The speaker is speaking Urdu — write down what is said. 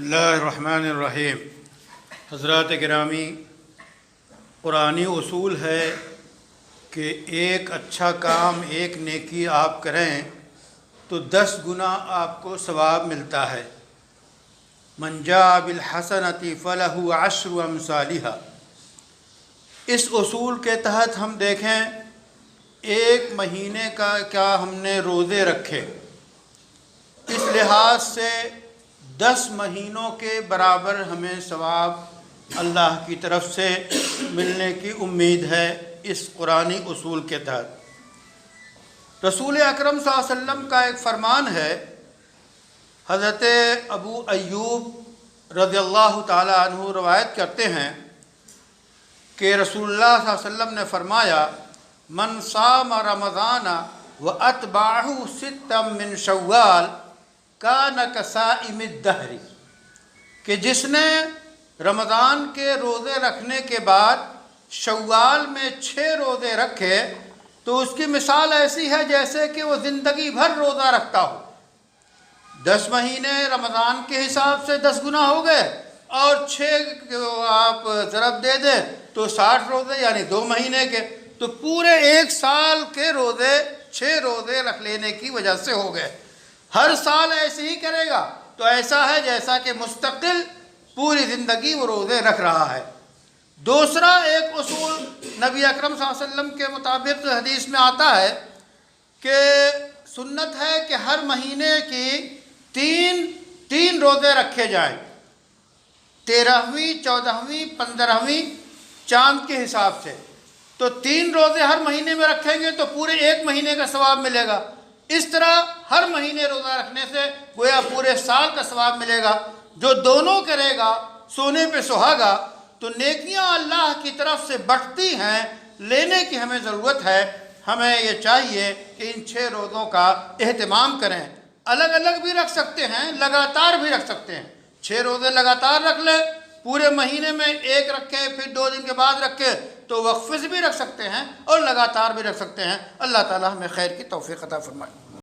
بسم اللہ الرحمن الرحیم۔ حضرات گرامی، قرآنی اصول ہے کہ ایک اچھا کام، ایک نیکی آپ کریں تو 10 گنا آپ کو ثواب ملتا ہے۔ من جاء بالحسنۃ فلہ عشر امثالھا۔ اس اصول کے تحت ہم دیکھیں ایک مہینے کا کیا ہم نے روزے رکھے، اس لحاظ سے 10 مہینوں کے برابر ہمیں ثواب اللہ کی طرف سے ملنے کی امید ہے۔ اس قرآنی اصول کے تحت رسول اکرم صلی اللہ علیہ وسلم کا ایک فرمان ہے، حضرت ابو ایوب رضی اللہ تعالی عنہ روایت کرتے ہیں کہ رسول اللہ صلی اللہ علیہ وسلم نے فرمایا، من صام رمضان واتبعہ ستا من شوال کان کصائم الدہر، کہ جس نے رمضان کے روزے رکھنے کے بعد شوال میں 6 روزے رکھے تو اس کی مثال ایسی ہے جیسے کہ وہ زندگی بھر روزہ رکھتا ہو۔ 10 مہینے رمضان کے حساب سے 10 گنا ہو گئے، اور 6 آپ ضرب دے دیں تو 60 روزے یعنی 2 مہینے کے، تو پورے 1 سال کے روزے 6 روزے رکھ لینے کی وجہ سے ہو گئے۔ ہر سال ایسے ہی کرے گا تو ایسا ہے جیسا کہ مستقل پوری زندگی وہ روزے رکھ رہا ہے۔ دوسرا ایک اصول نبی اکرم صلی اللہ علیہ وسلم کے مطابق حدیث میں آتا ہے کہ سنت ہے کہ ہر مہینے کی تین روزے رکھے جائیں، 13ویں 14ویں 15ویں چاند کے حساب سے، تو 3 روزے ہر مہینے میں رکھیں گے تو پورے 1 مہینے کا ثواب ملے گا۔ اس طرح ہر مہینے روزہ رکھنے سے گویا پورے سال کا ثواب ملے گا۔ جو دونوں کرے گا سونے پہ سہاگا، تو نیکیاں اللہ کی طرف سے بڑھتی ہیں، لینے کی ہمیں ضرورت ہے۔ ہمیں یہ چاہیے کہ ان 6 روزوں کا اہتمام کریں۔ الگ الگ بھی رکھ سکتے ہیں، لگاتار بھی رکھ سکتے ہیں۔ 6 روزے لگاتار رکھ لیں، پورے مہینے میں 1 رکھے، پھر 2 دن کے بعد رکھے، تو وقفے سے بھی رکھ سکتے ہیں اور لگاتار بھی رکھ سکتے ہیں۔ اللہ تعالی ہمیں خیر کی توفیق عطا فرمائے۔